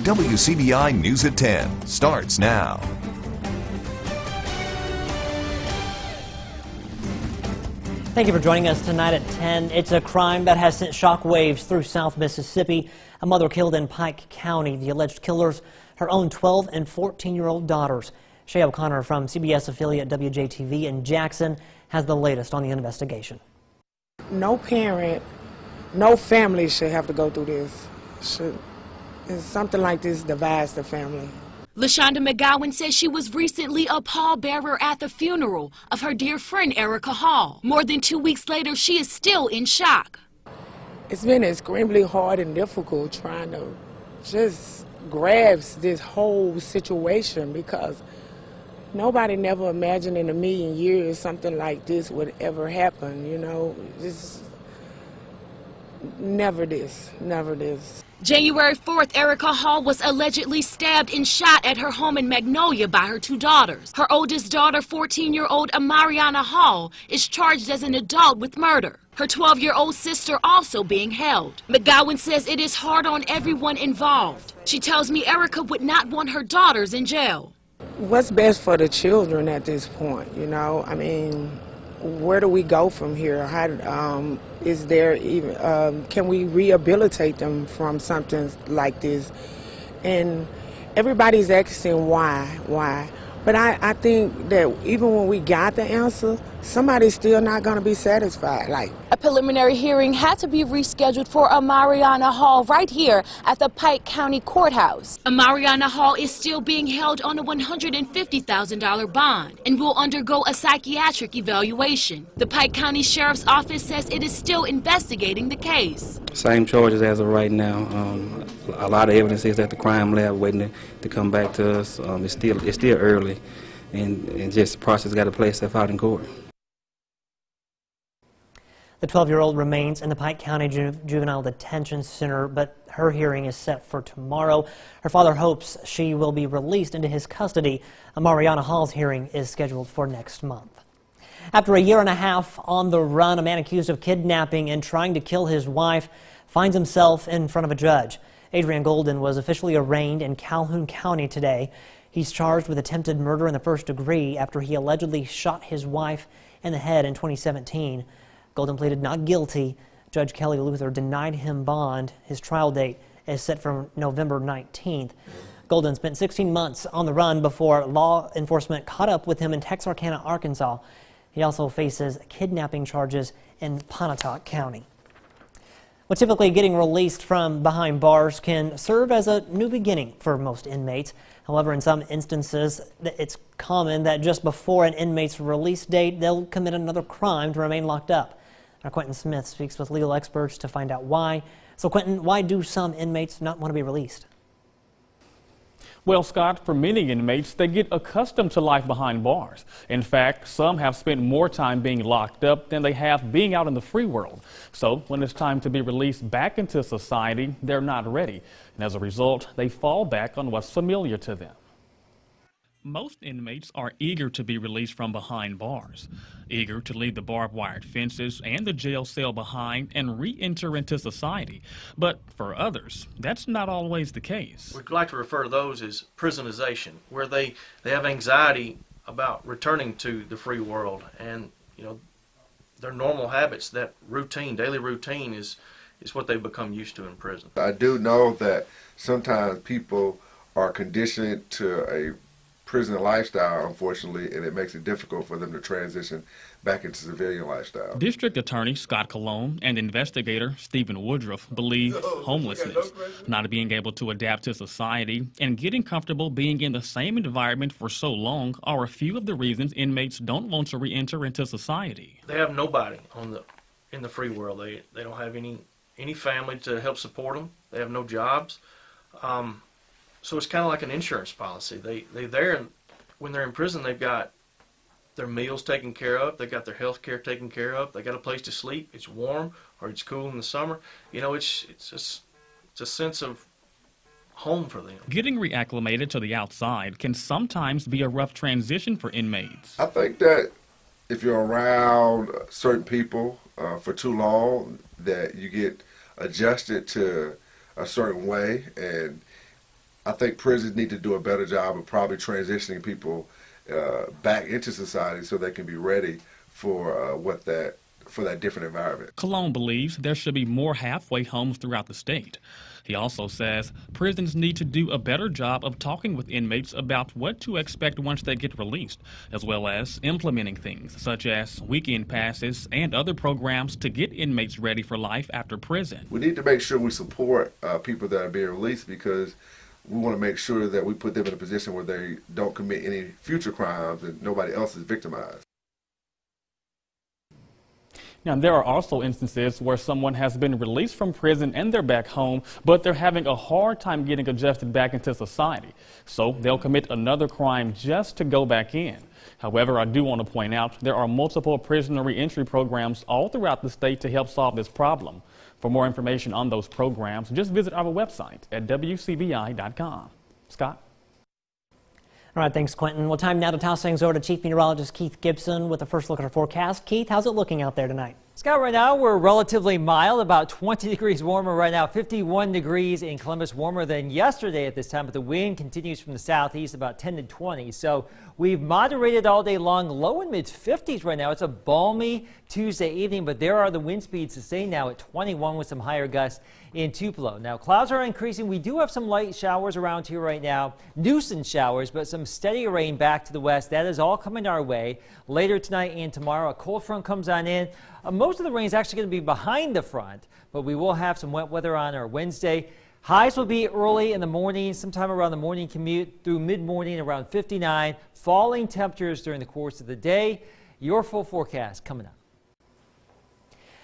WCBI News at 10 starts now. Thank you for joining us tonight at 10. It's a crime that has sent shockwaves through South Mississippi. A mother killed in Pike County. The alleged killers, her own 12 and 14-year-old daughters. Shay O'Connor from CBS affiliate WJTV in Jackson has the latest on the investigation. No parent, no family should have to go through this. Something like this divides the family. LaShonda McGowan says she was recently a pallbearer at the funeral of her dear friend Erica Hall. More than 2 weeks later, she is still in shock. It's been extremely hard and difficult trying to just grasp this whole situation because nobody never imagined in a million years something like this would ever happen, you know. Just never this. January 4th, Erica Hall was allegedly stabbed and shot at her home in Magnolia by her two daughters. Her oldest daughter, 14-year-old Amariana Hall, is charged as an adult with murder. Her 12-year-old sister also being held. McGowan says it is hard on everyone involved. She tells me Erica would not want her daughters in jail. What's best for the children at this point, you know? I mean, where do we go from here? How, is there even, can we rehabilitate them from something like this? And everybody's asking why. But I think that even when we got the answer, somebody's still not going to be satisfied. A preliminary hearing had to be rescheduled for Amariana Hall right here at the Pike County Courthouse. Amariana Hall is still being held on a $150,000 bond and will undergo a psychiatric evaluation. The Pike County Sheriff's Office says it is still investigating the case. Same charges as of right now. A lot of evidence is at the crime lab waiting to come back to us. It's still early, and just the process got to play itself out in court. The 12-year-old remains in the Pike County Juvenile Detention Center, but her hearing is set for tomorrow. Her father hopes she will be released into his custody. Amariana Hall's hearing is scheduled for next month. After a year and a half on the run, a man accused of kidnapping and trying to kill his wife finds himself in front of a judge. Adrian Golden was officially arraigned in Calhoun County today. He's charged with attempted murder in the first degree after he allegedly shot his wife in the head in 2017. Golden pleaded not guilty. Judge Kelly Luther denied him bond. His trial date is set for November 19th. Golden spent 16 months on the run before law enforcement caught up with him in Texarkana, Arkansas. He also faces kidnapping charges in Pontotoc County. Well, typically getting released from behind bars can serve as a new beginning for most inmates. However, in some instances, it's common that just before an inmate's release date, they'll commit another crime to remain locked up. Our Quentin Smith speaks with legal experts to find out why. So, Quentin, why do some inmates not want to be released? Well, Scott, for many inmates, they get accustomed to life behind bars. In fact, some have spent more time being locked up than they have being out in the free world. So when it's time to be released back into society, they're not ready. And as a result, they fall back on what's familiar to them. Most inmates are eager to be released from behind bars, eager to leave the barbed wire fences and the jail cell behind and re-enter into society. But for others, that's not always the case. We'd like to refer to those as prisonization, where they have anxiety about returning to the free world, and their normal habits, that routine, daily routine is what they've become used to in prison. I do know that sometimes people are conditioned to a prison lifestyle, unfortunately, and it makes it difficult for them to transition back into civilian lifestyle. District Attorney Scott Colon and investigator Stephen Woodruff believe homelessness, not being able to adapt to society, and getting comfortable being in the same environment for so long are a few of the reasons inmates don't want to re-enter into society. They have nobody in the free world. They don't have any family to help support them. They have no jobs. So it's kind of like an insurance policy. They're there, and when they're in prison, they've got their meals taken care of, they've got their health care taken care of, they got a place to sleep, it's warm or it's cool in the summer. It's a sense of home for them. Getting reacclimated to the outside can sometimes be a rough transition for inmates. I think that if you're around certain people for too long, that you get adjusted to a certain way, and I think prisons need to do a better job of probably transitioning people back into society so they can be ready for that different environment. Cologne believes there should be more halfway homes throughout the state. He also says prisons need to do a better job of talking with inmates about what to expect once they get released, as well as implementing things such as weekend passes and other programs to get inmates ready for life after prison. We need to make sure we support people that are being released, because we want to make sure that we put them in a position where they don't commit any future crimes and nobody else is victimized. Now, there are also instances where someone has been released from prison and they're back home, but they're having a hard time getting adjusted back into society. So they'll commit another crime just to go back in. However, I do want to point out there are multiple prisoner reentry programs all throughout the state to help solve this problem. For more information on those programs, just visit our website at WCBI.com. Scott? All right, thanks, Quentin. Well, time now to toss things over to Chief Meteorologist Keith Gibson with a first look at our forecast. Keith, how's it looking out there tonight? Scott, right now we're relatively mild, about 20 degrees warmer right now, 51 degrees in Columbus, warmer than yesterday at this time, but the wind continues from the southeast about 10 to 20. So we've moderated all day long, low and mid 50s right now. It's a balmy Tuesday evening, but there are the wind speeds sustained now at 21 with some higher gusts in Tupelo. Now clouds are increasing. We do have some light showers around here right now, nuisance showers, but some steady rain back to the west. That is all coming our way later tonight and tomorrow. A cold front comes on in. Most of the rain is actually going to be behind the front, but we will have some wet weather on our Wednesday. Highs will be early in the morning, sometime around the morning commute through mid-morning around 59. Falling temperatures during the course of the day. Your full forecast coming up.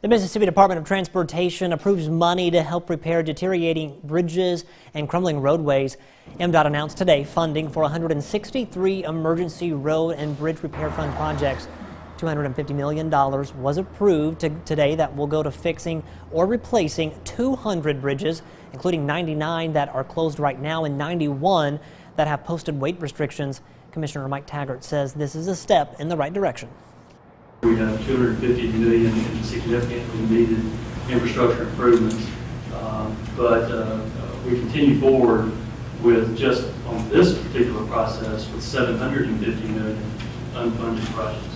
The Mississippi Department of Transportation approves money to help repair deteriorating bridges and crumbling roadways. MDOT announced today funding for 163 emergency road and bridge repair fund projects. $250 million was approved today that will go to fixing or replacing 200 bridges, including 99 that are closed right now and 91 that have posted weight restrictions. Commissioner Mike Taggart says this is a step in the right direction. We have $250 million in significantly needed infrastructure improvements, but we continue forward with just on this particular process with $750 million unfunded projects.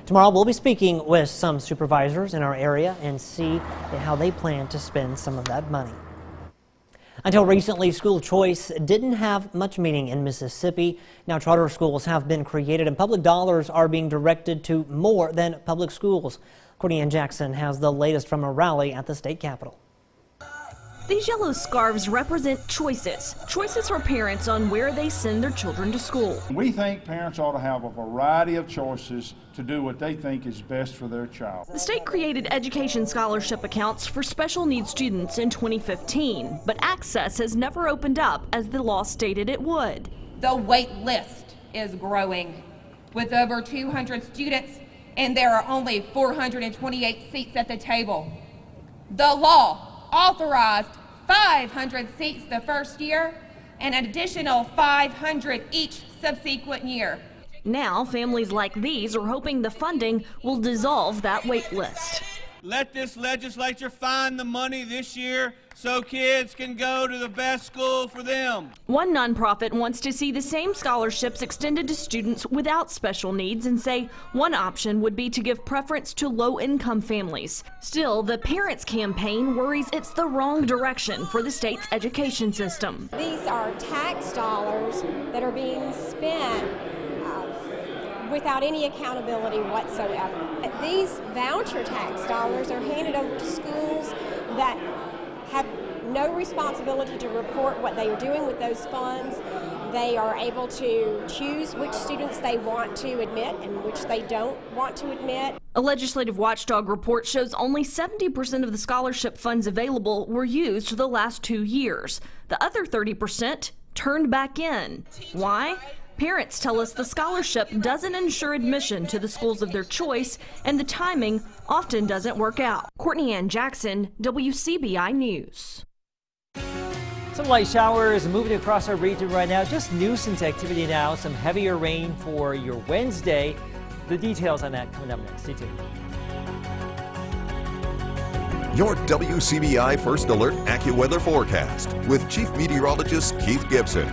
Tomorrow we'll be speaking with some supervisors in our area and see how they plan to spend some of that money. Until recently, school choice didn't have much meaning in Mississippi. Now charter schools have been created and public dollars are being directed to more than public schools. Courtney Ann Jackson has the latest from a rally at the state capitol. These yellow scarves represent choices for parents on where they send their children to school. We think parents ought to have a variety of choices to do what they think is best for their child. The state created education scholarship accounts for special needs students in 2015, but access has never opened up as the law stated it would. The wait list is growing with over 200 students, and there are only 428 seats at the table. The law authorized 500 seats the first year and an additional 500 each subsequent year. Now, families like these are hoping the funding will dissolve that wait list. Let this legislature find the money this year so kids can go to the best school for them. One nonprofit wants to see the same scholarships extended to students without special needs and say one option would be to give preference to low-income families. Still, the Parents Campaign worries it's the wrong direction for the state's education system. These are tax dollars that are being spent without any accountability whatsoever. These voucher tax dollars are handed over to schools that have no responsibility to report what they are doing with those funds. They are able to choose which students they want to admit and which they don't want to admit. A legislative watchdog report shows only 70% of the scholarship funds available were used the last 2 years. The other 30% turned back in. Why? Parents tell us the scholarship doesn't ensure admission to the schools of their choice, and the timing often doesn't work out. Courtney Ann Jackson, WCBI News. Some light showers moving across our region right now. Just nuisance activity now. Some heavier rain for your Wednesday. The details on that coming up next. Stay tuned. Your WCBI First Alert AccuWeather forecast with Chief Meteorologist Keith Gibson.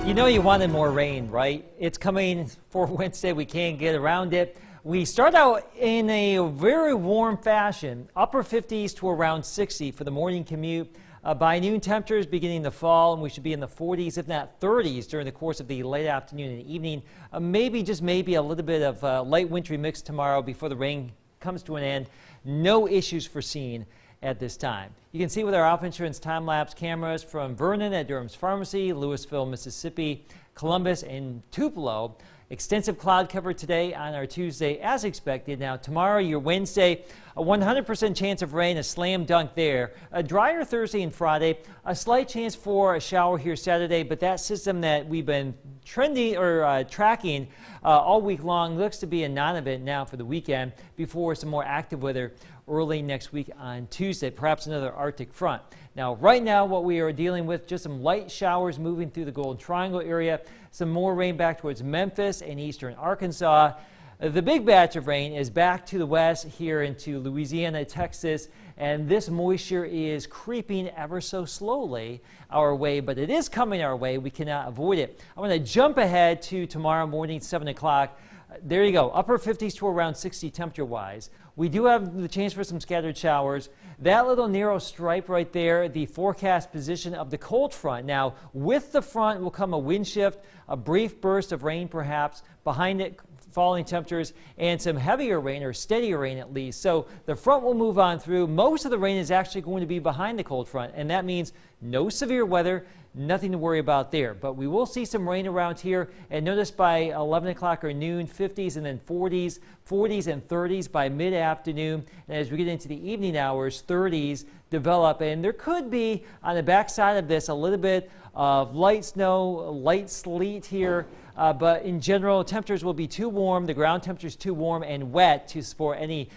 You know you wanted more rain, right? It's coming for Wednesday. We can't get around it. We start out in a very warm fashion, upper 50s to around 60 for the morning commute. By noon, temperatures beginning to fall, and we should be in the 40s, if not 30s, during the course of the late afternoon and evening. Maybe, just maybe, a little bit of light wintry mix tomorrow before the rain comes to an end. No issues foreseen at this time. You can see with our Alpha Insurance time-lapse cameras from Vernon at Durham's Pharmacy, Louisville, Mississippi, Columbus, and Tupelo. Extensive cloud cover today on our Tuesday as expected. Now tomorrow, your Wednesday, a 100% chance of rain, a slam dunk there. A drier Thursday and Friday, a slight chance for a shower here Saturday, but that system that we've been trending or tracking all week long looks to be a non-event now for the weekend before some more active weather early next week on Tuesday, perhaps another Arctic front. Now, right now, what we are dealing with, just some light showers moving through the Golden Triangle area, some more rain back towards Memphis and eastern Arkansas. The big batch of rain is back to the west here into Louisiana, Texas, and this moisture is creeping ever so slowly our way, but it is coming our way. We cannot avoid it. I'm going to jump ahead to tomorrow morning, 7 o'clock. There you go, upper 50s to around 60 temperature-wise. We do have the chance for some scattered showers. That little narrow stripe right there, the forecast position of the cold front. Now, with the front will come a wind shift, a brief burst of rain perhaps, behind it falling temperatures, and some heavier rain or steadier rain at least. So the front will move on through. Most of the rain is actually going to be behind the cold front, and that means no severe weather, nothing to worry about there. But we will see some rain around here, and notice by 11 o'clock or noon, 50s and then 40s, 40s and 30s by mid-afternoon. And as we get into the evening hours, 30s develop, and there could be on the backside of this a little bit of light snow, light sleet here. But in general, temperatures will be too warm. The ground temperature is too warm and wet to support any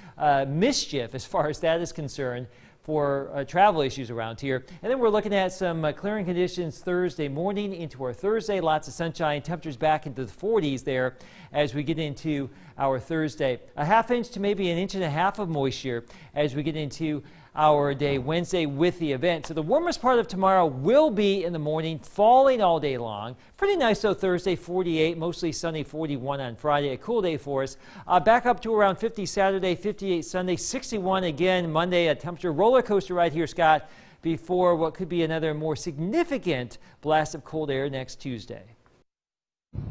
mischief as far as that is concerned for travel issues around here. And then we're looking at some clearing conditions Thursday morning into our Thursday. Lots of sunshine, temperatures back into the 40s there as we get into our Thursday. A ½ inch to maybe an inch and a half of moisture as we get into our day Wednesday with the event. So the warmest part of tomorrow will be in the morning, falling all day long. Pretty nice though, Thursday, 48, mostly sunny, 41 on Friday. A cool day for us. Back up to around 50 Saturday, 58 Sunday, 61 again Monday. A temperature roller coaster right here, Scott, before what could be another more significant blast of cold air next Tuesday.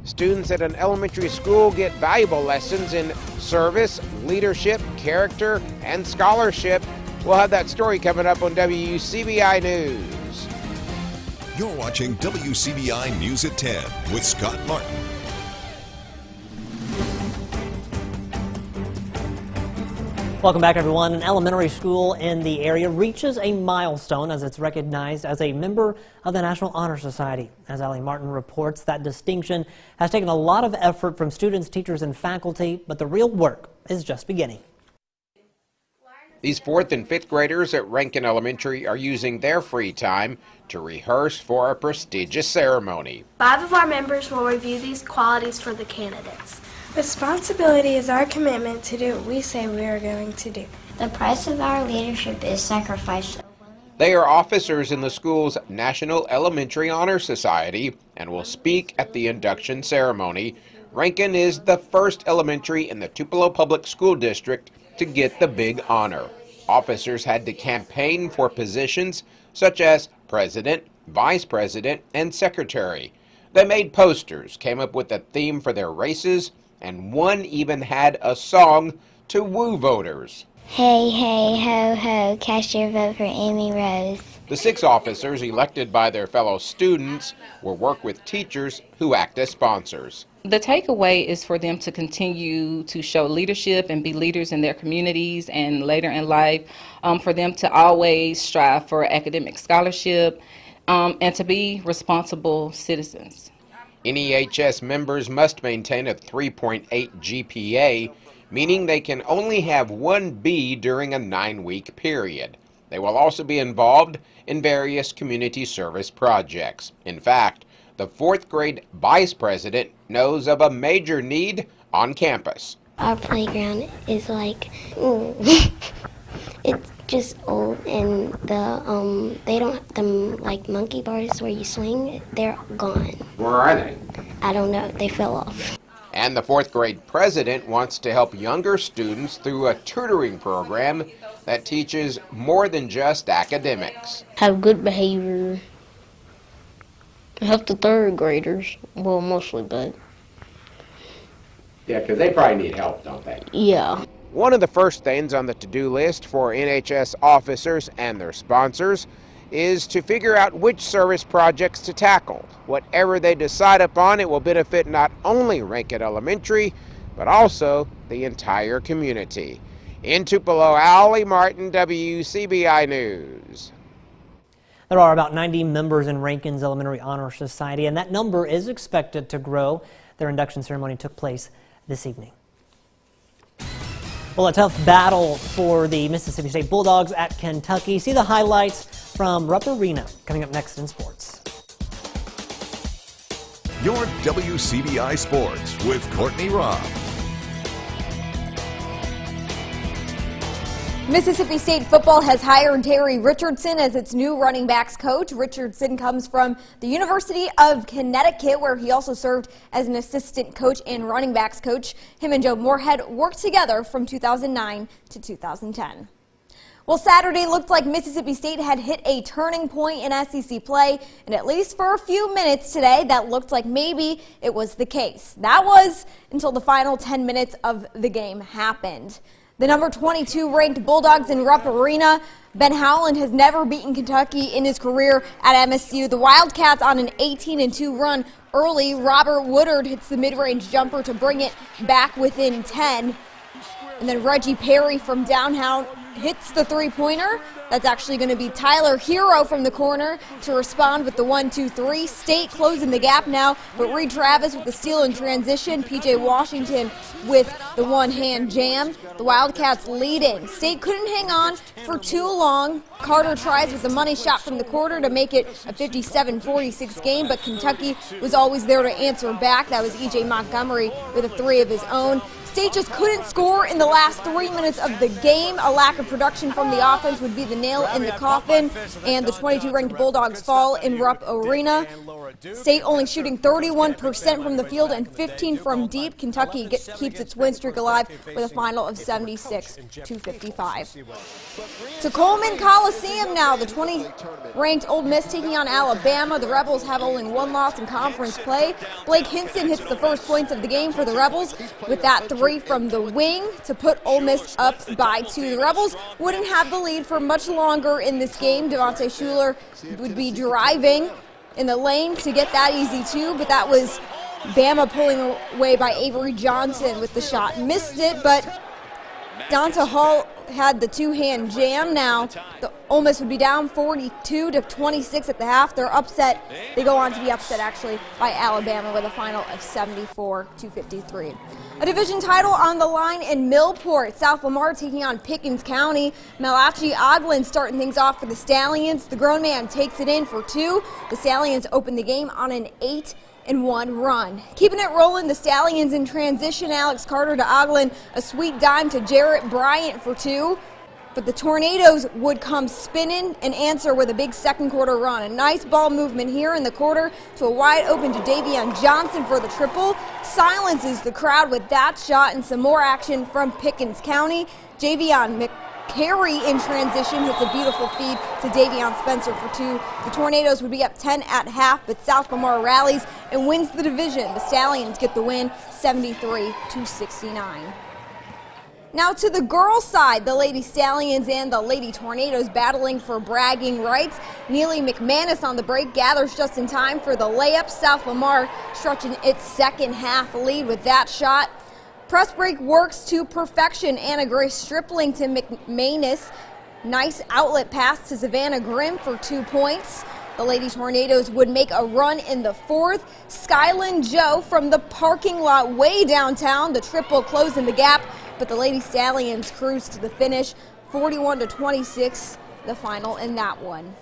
Students at an elementary school get valuable lessons in service, leadership, character, and scholarship. We'll have that story coming up on WCBI News. You're watching WCBI News at 10 with Scott Martin. Welcome back, everyone. An elementary school in the area reaches a milestone as it's recognized as a member of the National Honor Society. As Allie Martin reports, that distinction has taken a lot of effort from students, teachers, and faculty, but the real work is just beginning. These 4th and 5th graders at Rankin Elementary are using their free time to rehearse for a prestigious ceremony. 5 of our members will review these qualities for the candidates. Responsibility is our commitment to do what we say we are going to do. The price of our leadership is sacrifice. They are officers in the school's National Elementary Honor Society and will speak at the induction ceremony. Rankin is the first elementary in the Tupelo Public School District to get the big honor. Officers had to campaign for positions such as president, vice president, and secretary. They made posters, came up with a theme for their races, and one even had a song to woo voters. Hey, hey, ho, ho, cast your vote for Amy Rose. The 6 officers elected by their fellow students will work with teachers who act as sponsors. The takeaway is for them to continue to show leadership and be leaders in their communities and later in life, for them to always strive for academic scholarship and to be responsible citizens. NEHS members must maintain a 3.8 GPA, meaning they can only have 1 B during a 9-week period. They will also be involved in various community service projects. In fact, the 4th grade vice president knows of a major need on campus. Our playground is like It's just old, and they don't have them like monkey bars where you swing. They're gone. Where are they? I don't know. They fell off. And the fourth grade president wants to help younger students through a tutoring program that teaches more than just academics. Have good behavior. Help the third graders. Well, mostly, but Yeah, because they probably need help, don't they? yeah. One of the first things on the to-do list for NHS officers and their sponsors is to figure out which service projects to tackle. Whatever they decide upon, it will benefit not only Rankin Elementary, but also the entire community. In Tupelo, Allie Martin, WCBI News. There are about 90 members in Rankin's Elementary Honor Society, and that number is expected to grow. Their induction ceremony took place this evening. Well, a tough battle for the Mississippi State Bulldogs at Kentucky. See the highlights from Rupp Arena coming up next in sports. Your WCBI Sports with Courtney Robb. Mississippi State football has hired Terry Richardson as its new running backs coach. Richardson comes from the University of Connecticut, where he also served as an assistant coach and running backs coach. Him and Joe Moorhead worked together from 2009 to 2010. Well, Saturday looked like Mississippi State had hit a turning point in SEC play, and at least for a few minutes today, that looked like maybe it was the case. That was until the final 10 minutes of the game happened. The number 22 ranked Bulldogs in Rupp Arena. Ben Howland has never beaten Kentucky in his career at MSU. The Wildcats on an 18-2 run early. Robert Woodard hits the mid-range jumper to bring it back within 10. And then Reggie Perry from downtown hits the three-pointer. That's actually going to be Tyler Hero from the corner to respond with the 1-2-3. State closing the gap now, but Reed Travis with the steal in transition. P.J. Washington with the one-hand jam. The Wildcats leading. State couldn't hang on for too long. Carter tries with the money shot from the quarter to make it a 57-46 game, but Kentucky was always there to answer back. That was E.J. Montgomery with a three of his own. State just couldn't score in the last 3 minutes of the game. A lack of production from the offense would be the nail in the coffin, and the 22-ranked Bulldogs fall in Rupp Arena. State only shooting 31% from the field and 15 from deep. Kentucky keeps its win streak alive with a final of 76-55. To Coleman Coliseum now, the 20-ranked Ole Miss taking on Alabama. The Rebels have only one loss in conference play. Blake Hinson hits the first points of the game for the Rebels with that three from the wing to put Ole Miss up by 2. The Rebels wouldn't have the lead for much longer in this game. Devontae Shuler would be driving in the lane to get that easy too, but that was Bama pulling away by Avery Johnson with the shot. Missed it, but Donta Hall had the two-hand jam. Now the Ole Miss would be down 42-26 at the half. They're upset. They go on to be upset actually by Alabama with a final of 74-53. A division title on the line in Millport. South Lamar taking on Pickens County. Malachi Oglin starting things off for the Stallions. The grown man takes it in for 2. The Stallions open the game on an 8-1 run. Keeping it rolling, the Stallions in transition. Alex Carter to Oglin. A sweet dime to Jarrett Bryant for 2. But the Tornadoes would come spinning and answer with a big second quarter run. A nice ball movement here in the quarter to a wide open to Davion Johnson for the triple. Silences the crowd with that shot, and some more action from Pickens County. Javion McCary in transition hits a beautiful feed to Davion Spencer for 2. The Tornadoes would be up 10 at half, but South Lamar rallies and wins the division. The Stallions get the win 73-69. Now to the girls' side, the Lady Stallions and the Lady Tornadoes battling for bragging rights. Neely McManus on the break gathers just in time for the layup. South Lamar stretching its second half lead with that shot. Press break works to perfection. Anna Grace Stripling to McManus. Nice outlet pass to Savannah Grimm for 2 points. The Lady Tornadoes would make a run in the fourth. Skyland Joe from the parking lot way downtown. The triple closing the gap, but the Lady Stallions cruise to the finish. 41-26, the final in that one.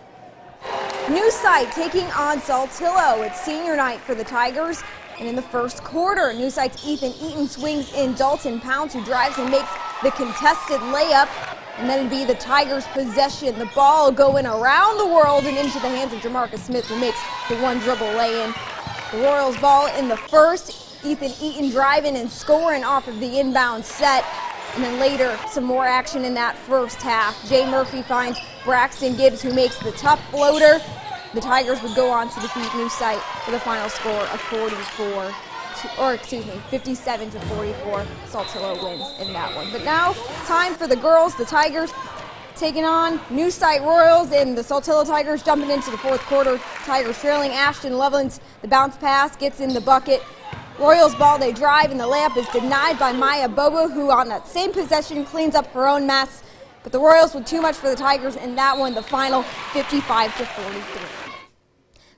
New site taking on Saltillo. It's senior night for the Tigers. And in the first quarter, New Sight's Ethan Eaton swings in Dalton Pounds, who drives and makes the contested layup. and then it'd be the Tigers' possession. The ball going around the world and into the hands of Jamarcus Smith, who makes the one dribble lay-in. The Royals ball in the first. Ethan Eaton driving and scoring off of the inbound set. And then later, some more action in that first half. Jay Murphy finds Braxton Gibbs, who makes the tough floater. The Tigers would go on to defeat New Site with a final score of 57 to 44. Saltillo wins in that one. But now, time for the girls. The Tigers taking on New Site Royals, and the Saltillo Tigers jumping into the fourth quarter. Tigers trailing. Ashton Loveland's the bounce pass gets in the bucket. Royals ball, they drive, and the layup is denied by Maya Bobo, who on that same possession cleans up her own mess. But the Royals with too much for the Tigers in that one, the final 55 to 43.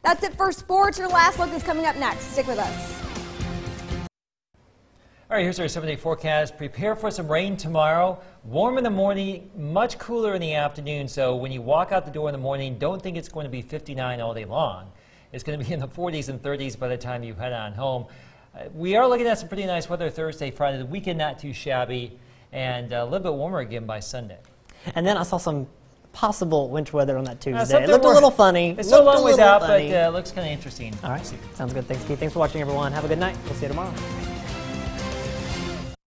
That's it for sports. Your last look is coming up next. Stick with us. All right, here's our 7-day forecast. Prepare for some rain tomorrow. Warm in the morning, much cooler in the afternoon. So when you walk out the door in the morning, don't think it's going to be 59 all day long. It's going to be in the 40s and 30s by the time you head on home. We are looking at some pretty nice weather Thursday, Friday. The weekend not too shabby, and a little bit warmer again by Sunday. And then I saw some possible winter weather on that Tuesday. It looked a little funny. It's so long ways out, but it looks kind of interesting. All right, sounds good. Thanks, Keith. Thanks for watching, everyone. Have a good night. We'll see you tomorrow.